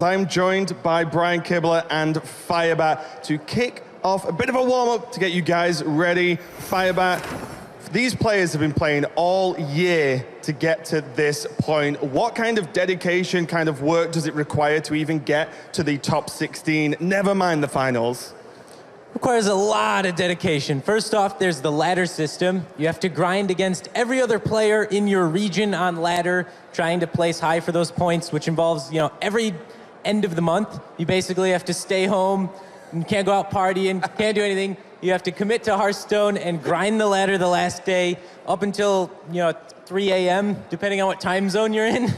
I'm joined by Brian Kibler and Firebat to kick off a bit of a warm-up to get you guys ready. Firebat, these players have been playing all year to get to this point. What kind of dedication, kind of work does it require to even get to the top 16, never mind the finals? Requires a lot of dedication. First off, there's the ladder system. You have to grind against every other player in your region on ladder, trying to place high for those points, which involves, every end of the month, you basically have to stay home. You can't go out partying, can't do anything. You have to commit to Hearthstone and grind the ladder the last day up until 3 a.m., depending on what time zone you're in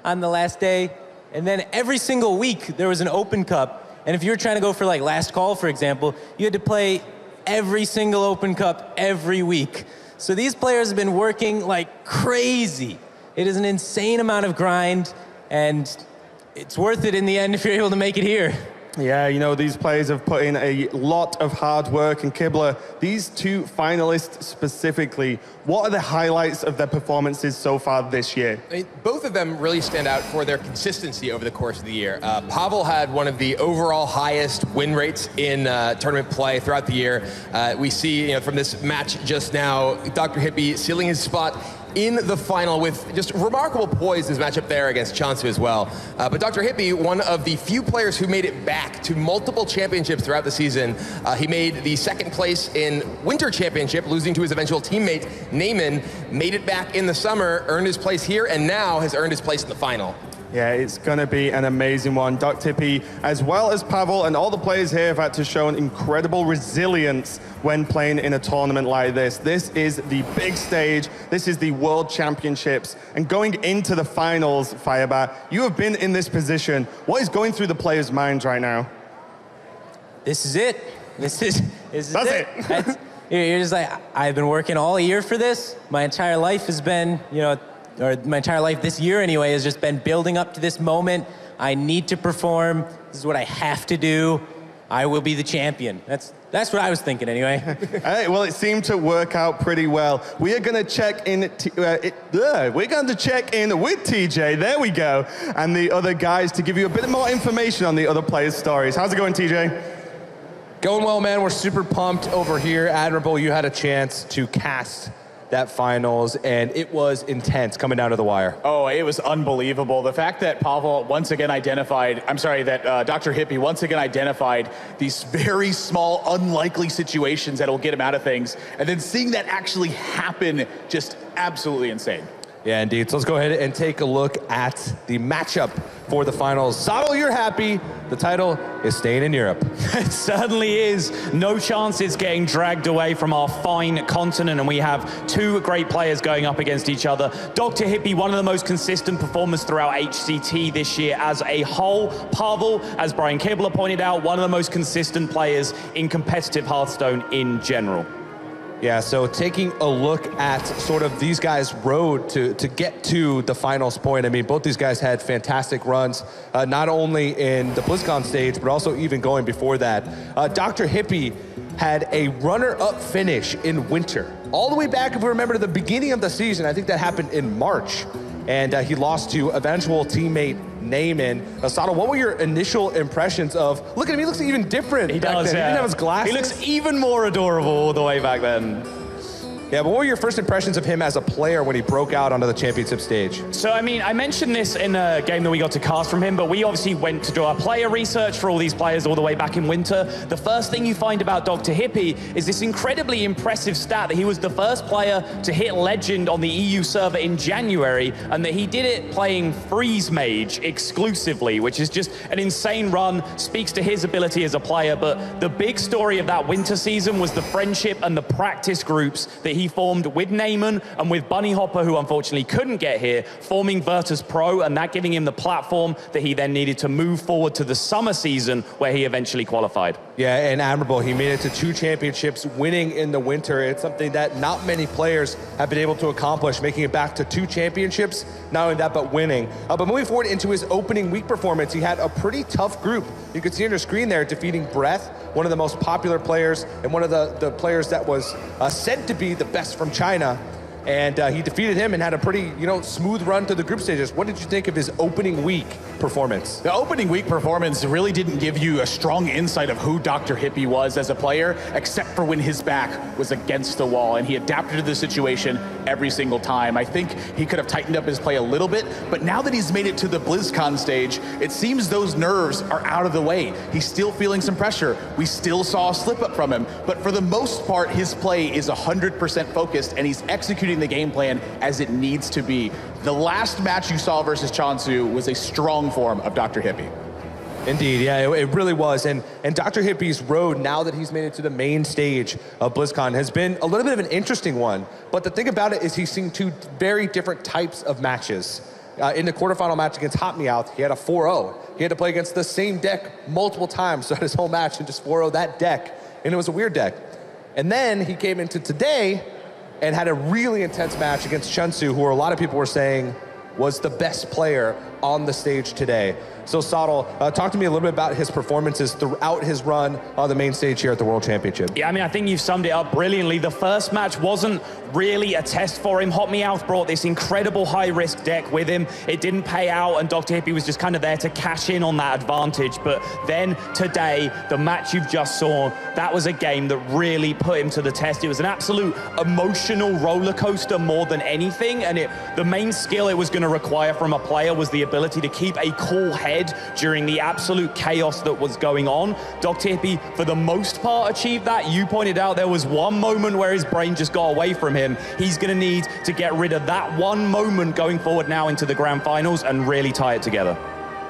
on the last day. And then every single week, there was an open cup. And if you were trying to go for like last call, for example, you had to play every single open cup every week. So these players have been working like crazy. It is an insane amount of grind, and it's worth it in the end if you're able to make it here. Yeah, these players have put in a lot of hard work. And Kibler, these two finalists specifically, what are the highlights of their performances so far this year? Both of them really stand out for their consistency over the course of the year. Pavel had one of the overall highest win rates in tournament play throughout the year. We see from this match just now, Dr. Hippie sealing his spot in the final with just remarkable poise, his matchup there against Chansu as well. But Dr. Hippie, one of the few players who made it back to multiple championships throughout the season. He made the second place in Winter Championship, losing to his eventual teammate, Naaman, made it back in the summer, earned his place here, and now has earned his place in the final. Yeah, it's going to be an amazing one. Dr. Hippie, as well as Pavel and all the players here, have had to show an incredible resilience when playing in a tournament like this. This is the big stage. This is the World Championships. And going into the finals, Firebat, you have been in this position. What is going through the players' minds right now? This is it. This is That's it. You're just like, I've been working all year for this. My entire life has been, or my entire life this year anyway, has just been building up to this moment. I need to perform. This is what I have to do. I will be the champion. That's what I was thinking anyway. Hey, well, it seemed to work out pretty well. We are going to check in. We're going to check in with TJ. There we go, and the other guys to give you a bit more information on the other players' stories. How's it going, TJ? Going well, man. We're super pumped over here. Admirable, you had a chance to cast that finals, and it was intense coming down to the wire. Oh, it was unbelievable. The fact that Pavel once again identified, that Dr. Hippie once again identified these very small, unlikely situations that'll get him out of things, and then seeing that actually happen, just absolutely insane. Yeah, indeed. So let's go ahead and take a look at the matchup for the finals. Saddle, you're happy. The title is staying in Europe. It certainly is. No chance it's getting dragged away from our fine continent, and we have two great players going up against each other. Dr. Hippie, one of the most consistent performers throughout HCT this year as a whole. Pavel, as Brian Kibler pointed out, one of the most consistent players in competitive Hearthstone in general. Yeah, so taking a look at sort of these guys' road to get to the finals point. I mean, both these guys had fantastic runs, not only in the BlizzCon stage, but also even going before that. Dr. Hippie had a runner-up finish in Winter. All the way back, if we remember, to the beginning of the season. I think that happened in March. And he lost to eventual teammate Naaman. Sato, what were your initial impressions of, look at him, he looks even different. He back does, then. yeah. He didn't have his glasses. He looks even more adorable all the way back then. Yeah, but what were your first impressions of him as a player when he broke out onto the championship stage? So, I mean, I mentioned this in a game that we got to cast from him, but we obviously went to do our player research for all these players all the way back in Winter. The first thing you find about Dr. Hippie is this incredibly impressive stat that he was the first player to hit Legend on the EU server in January, and that he did it playing Freeze Mage exclusively, which is just an insane run, speaks to his ability as a player. But the big story of that Winter season was the friendship and the practice groups that he formed with Naaman and with Bunny Hopper, who unfortunately couldn't get here, forming Virtus Pro, and that giving him the platform that he then needed to move forward to the summer season, where he eventually qualified. Yeah, and admirable. He made it to 2 championships, winning in the Winter. It's something that not many players have been able to accomplish, making it back to 2 championships. Not only that, but winning. But moving forward into his opening week performance, he had a pretty tough group. You can see on your screen there, defeating Breath, one of the most popular players and one of the players that was said to be the best from China. And he defeated him and had a pretty, smooth run to the group stages. What did you think of his opening week performance? The opening week performance really didn't give you a strong insight of who Dr. Hippie was as a player, except for when his back was against the wall, and he adapted to the situation every single time. I think he could have tightened up his play a little bit, but now that he's made it to the BlizzCon stage, it seems those nerves are out of the way. He's still feeling some pressure. We still saw a slip up from him, but for the most part, his play is 100% focused, and he's executing the game plan as it needs to be. The last match you saw versus Chansu was a strong form of Dr. Hippie. Indeed, yeah, it really was. And Dr. Hippie's road, now that he's made it to the main stage of BlizzCon, has been a little bit of an interesting one. But the thing about it is he's seen two very different types of matches. In the quarterfinal match against Hot Meowth, he had a 4-0. He had to play against the same deck multiple times throughout his whole match and just 4-0 that deck. And it was a weird deck. And then he came into today and had a really intense match against Chunsu, who a lot of people were saying was the best player on the stage today. So Sottle, talk to me a little bit about his performances throughout his run on the main stage here at the World Championship. Yeah, I mean, I think you've summed it up brilliantly. The first match wasn't really a test for him. Hot Meowth brought this incredible high-risk deck with him. It didn't pay out, and Dr. Hippie was just kind of there to cash in on that advantage. But then today, the match you've just saw, that was a game that really put him to the test. It was an absolute emotional roller coaster more than anything, and the main skill it was going to require from a player was the ability to keep a cool head during the absolute chaos that was going on. Dr. Hippie, for the most part, achieved that. You pointed out there was one moment where his brain just got away from him. He's going to need to get rid of that one moment going forward now into the grand finals and really tie it together.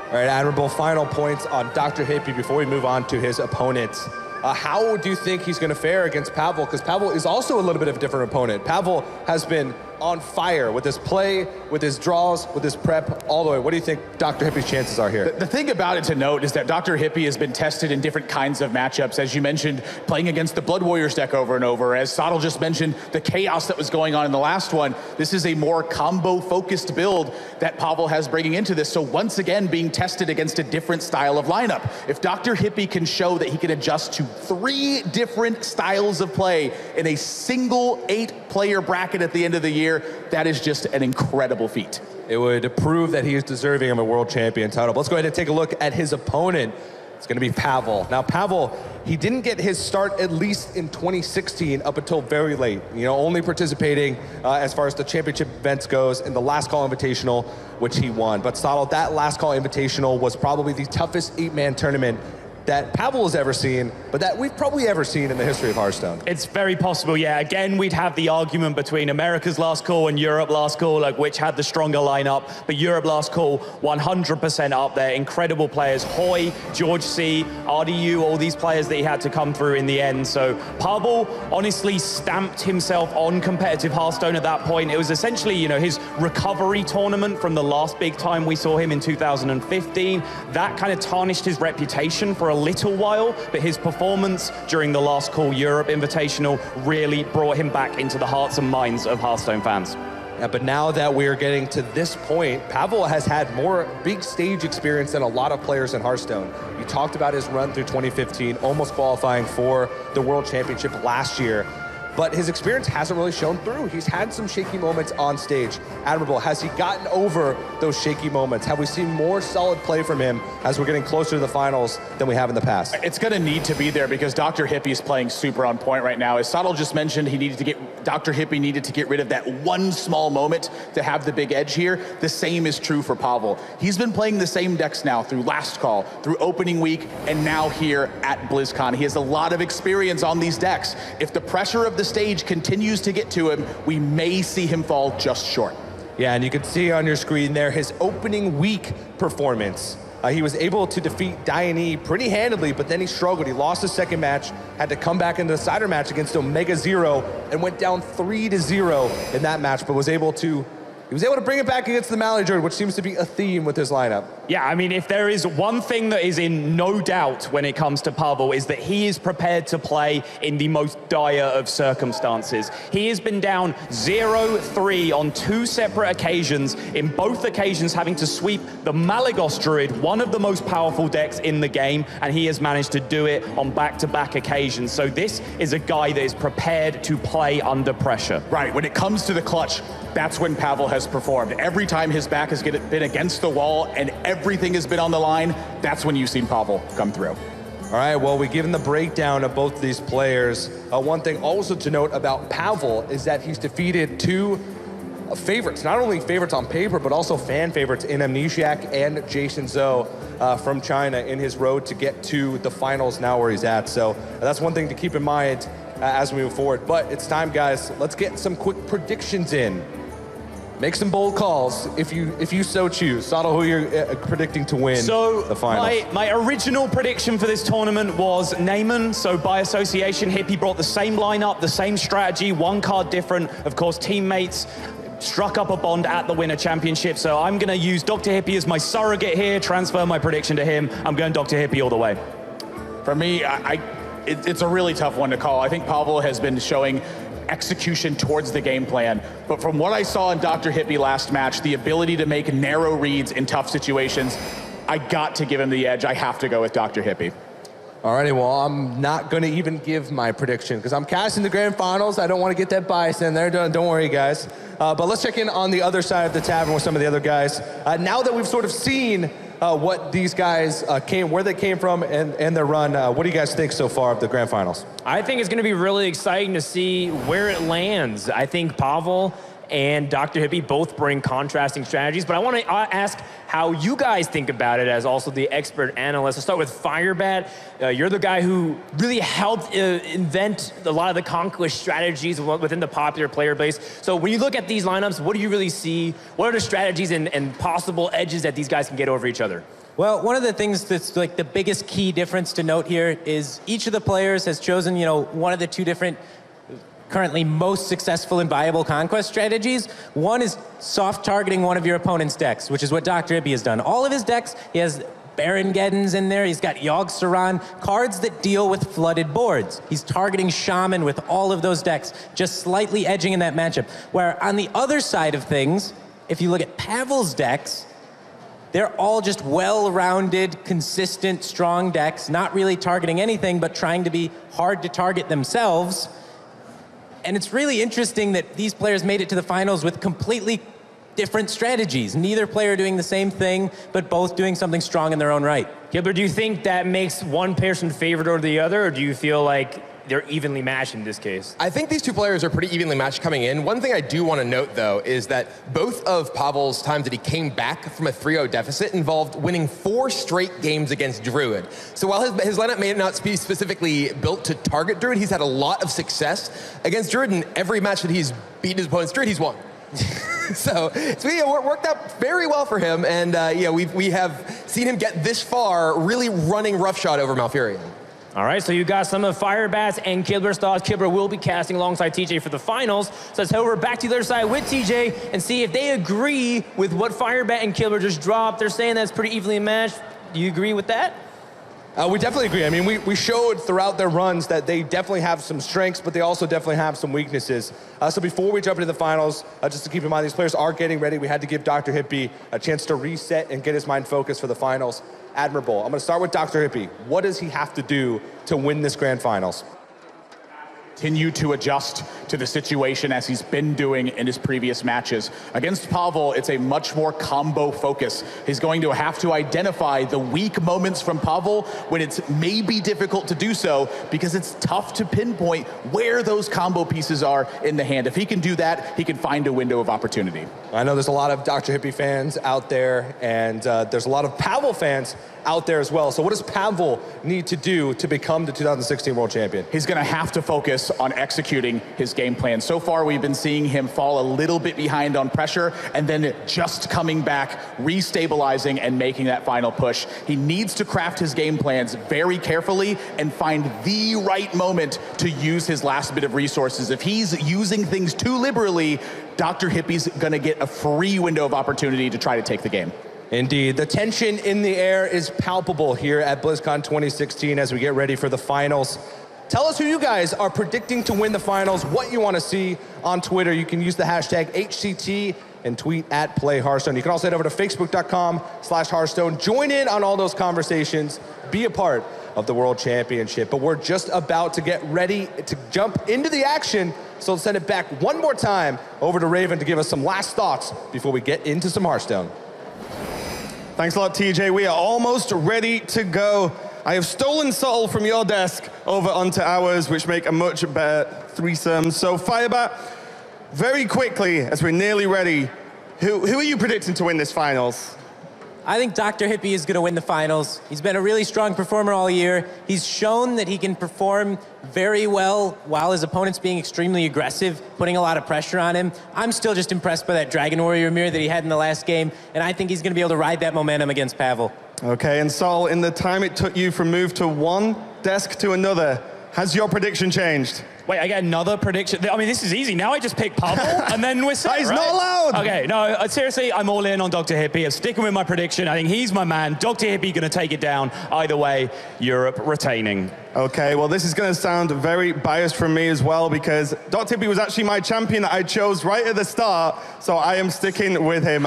All right, Admirable, final points on Dr. Hippie before we move on to his opponents. How do you think he's going to fare against Pavel? Because Pavel is also a little bit of a different opponent. Pavel has been on fire with his play, with his draws, with his prep, all the way. What do you think Dr. Hippie's chances are here? The thing about it to note is that Dr. Hippie has been tested in different kinds of matchups. As you mentioned, playing against the Blood Warriors deck over and over. As Sottle just mentioned, the chaos that was going on in the last one. This is a more combo-focused build that Pavel has bringing into this. So once again, being tested against a different style of lineup. If Dr. Hippie can show that he can adjust to 3 different styles of play in a single 8-player bracket at the end of the year, that is just an incredible feat. It would prove that he is deserving of a world champion title. But let's go ahead and take a look at his opponent. It's going to be Pavel. Now, Pavel, he didn't get his start, at least in 2016, up until very late. Only participating as far as the championship events goes in the Last Call Invitational, which he won. But Sottle, that Last Call Invitational was probably the toughest 8-man tournament that Pavel has ever seen, but that we've probably ever seen in the history of Hearthstone. It's very possible, yeah. Again, we'd have the argument between America's Last Call and Europe Last Call, like which had the stronger lineup, but Europe Last Call, 100% up there. Incredible players, Hoy, George C, RDU, all these players that he had to come through in the end. So Pavel honestly stamped himself on competitive Hearthstone at that point. It was essentially, his recovery tournament from the last big time we saw him in 2015. That kind of tarnished his reputation for a little while, but his performance during the Last Call Europe Invitational really brought him back into the hearts and minds of Hearthstone fans. Yeah, but now that we're getting to this point, Pavel has had more big stage experience than a lot of players in Hearthstone. You talked about his run through 2015, almost qualifying for the World Championship last year. But his experience hasn't really shown through. He's had some shaky moments on stage. Admirable, has he gotten over those shaky moments? Have we seen more solid play from him as we're getting closer to the finals than we have in the past? It's going to need to be there because Dr. Hippie is playing super on point right now. As Sottle just mentioned, Dr. Hippie needed to get rid of that one small moment to have the big edge here. The same is true for Pavel. He's been playing the same decks now through Last Call, through opening week, and now here at BlizzCon. He has a lot of experience on these decks. If the pressure of the stage continues to get to him, we may see him fall just short. Yeah, and you can see on your screen there his opening week performance. He was able to defeat Diane pretty handily, but then he struggled. He lost his second match, had to come back into the cider match against Omega Zero, and went down 3-0 in that match, but was able to he was able to bring it back against the Mally Druid, which seems to be a theme with his lineup. Yeah, I mean, if there is one thing that is in no doubt when it comes to Pavel, is that he is prepared to play in the most dire of circumstances. He has been down 0-3 on 2 separate occasions, in both occasions having to sweep the Malygos Druid, one of the most powerful decks in the game, and he has managed to do it on back-to-back occasions. So this is a guy that is prepared to play under pressure. Right, when it comes to the clutch, that's when Pavel has performed. Every time his back has been against the wall and everything has been on the line, that's when you've seen Pavel come through. All right, well, we've given the breakdown of both of these players. One thing also to note about Pavel is that he's defeated 2 favorites, not only favorites on paper, but also fan favorites in Amnesiac and Jason Zhou from China in his road to get to the finals now where he's at. So that's one thing to keep in mind as we move forward. But it's time, guys, let's get some quick predictions in. Make some bold calls if you so choose. Sato, who you're predicting to win the finals? My original prediction for this tournament was Neyman. So by association, Hippie brought the same lineup, the same strategy, 1 card different. Of course, teammates struck up a bond at the Winter Championship. So I'm going to use Dr. Hippie as my surrogate here, transfer my prediction to him. I'm going Dr. Hippie all the way. For me, it's a really tough one to call. I think Pavel has been showing execution towards the game plan. But from what I saw in Dr. Hippie last match, the ability to make narrow reads in tough situations, I got to give him the edge. I have to go with Dr. Hippie. Alrighty, well, I'm not going to even give my prediction because I'm casting the grand finals. I don't want to get that bias in there. Don't worry, guys. But let's check in on the other side of the tavern with some of the other guys. Now that we've sort of seen what these guys where they came from and their run, what do you guys think so far of the grand finals? I think it's going to be really exciting to see where it lands. I think Pavel and Dr. Hippie both bring contrasting strategies, but I want to ask how you guys think about it as also the expert analyst. Let's start with Firebat. You're the guy who really helped invent a lot of the Conquest strategies within the popular player base. So when you look at these lineups, what do you really see? What are the strategies and possible edges that these guys can get over each other? Well, one of the things that's like the biggest key difference to note here is each of the players has chosen, one of the 2 different currently most successful and viable conquest strategies. One is soft targeting one of your opponent's decks, which is what Dr. Hippie has done. All of his decks, he has Baron Geddons in there, he's got Yogg Saron, cards that deal with flooded boards. He's targeting Shaman with all of those decks, just slightly edging in that matchup. Where on the other side of things, if you look at Pavel's decks, they're all just well-rounded, consistent, strong decks, not really targeting anything, but trying to be hard to target themselves. And it's really interesting that these players made it to the finals with completely different strategies. Neither player doing the same thing, but both doing something strong in their own right. Gilbert, do you think that makes one person favored over the other, or do you feel like they're evenly matched in this case? I think these 2 players are pretty evenly matched coming in. One thing I do want to note, though, is that both of Pavel's times that he came back from a 3-0 deficit involved winning 4 straight games against Druid. So while his lineup may not be specifically built to target Druid, he's had a lot of success against Druid, and every match that he's beaten his opponent's Druid, he's won. So it worked out very well for him, and we have seen him get this far really running roughshod over Malfurion. All right, so you got some of Firebat's and Kilber's thoughts. Kilber will be casting alongside TJ for the finals. So let's head over back to the other side with TJ and see if they agree with what Firebat and Kilber just dropped. They're saying that's pretty evenly matched. Do you agree with that? We definitely agree. I mean, we showed throughout their runs that they definitely have some strengths, but they also definitely have some weaknesses. So before we jump into the finals, just to keep in mind, these players are getting ready. We had to give Dr. Hippie a chance to reset and get his mind focused for the finals. Admirable. I'm going to start with Dr. Hippie. What does he have to do to win this grand finals? Continue to adjust to the situation as he's been doing in his previous matches. Against Pavel, it's a much more combo focus. He's going to have to identify the weak moments from Pavel when it's maybe difficult to do so because it's tough to pinpoint where those combo pieces are in the hand. If he can do that, he can find a window of opportunity. I know there's a lot of Dr. Hippie fans out there, and there's a lot of Pavel fans out there as well. So what does Pavel need to do to become the 2016 World Champion? He's going to have to focus on executing his game plan. So far, we've been seeing him fall a little bit behind on pressure and then just coming back, restabilizing and making that final push. He needs to craft his game plans very carefully and find the right moment to use his last bit of resources. If he's using things too liberally, Dr. Hippie's gonna get a free window of opportunity to try to take the game. Indeed. The tension in the air is palpable here at BlizzCon 2016 as we get ready for the finals. Tell us who you guys are predicting to win the finals, what you want to see on Twitter. You can use the hashtag HCT and tweet at PlayHearthstone. You can also head over to facebook.com/Hearthstone. Join in on all those conversations. Be a part of the World Championship. But we're just about to get ready to jump into the action. So let's send it back one more time over to Raven to give us some last thoughts before we get into some Hearthstone. Thanks a lot, TJ. We are almost ready to go. I have stolen Soul from your desk over onto ours, which make a much better threesome. So Firebat, very quickly, as we're nearly ready, who are you predicting to win this finals? I think Dr. Hippie is going to win the finals. He's been a really strong performer all year. He's shown that he can perform very well while his opponent's being extremely aggressive, putting a lot of pressure on him. I'm still just impressed by that Dragon Warrior mirror that he had in the last game, and I think he's going to be able to ride that momentum against Pavel. Okay, and Sol, in the time it took you from move to one desk to another, has your prediction changed? Wait, I get another prediction? I mean, this is easy. Now I just pick Pavel, and then we're set, He's right? not allowed! Okay, no, seriously, I'm all in on Dr. Hippie. I'm sticking with my prediction. I think he's my man. Dr. Hippie going to take it down. Either way, Europe retaining. Okay, well, this is going to sound very biased from me as well, because Dr. Hippie was actually my champion that I chose right at the start, so I am sticking with him.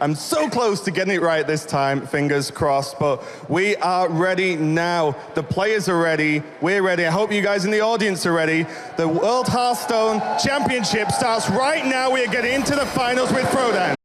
I'm so close to getting it right this time, fingers crossed, but we are ready now. The players are ready, we're ready. I hope you guys in the audience are ready. The World Hearthstone Championship starts right now. We are getting into the finals with Frodan.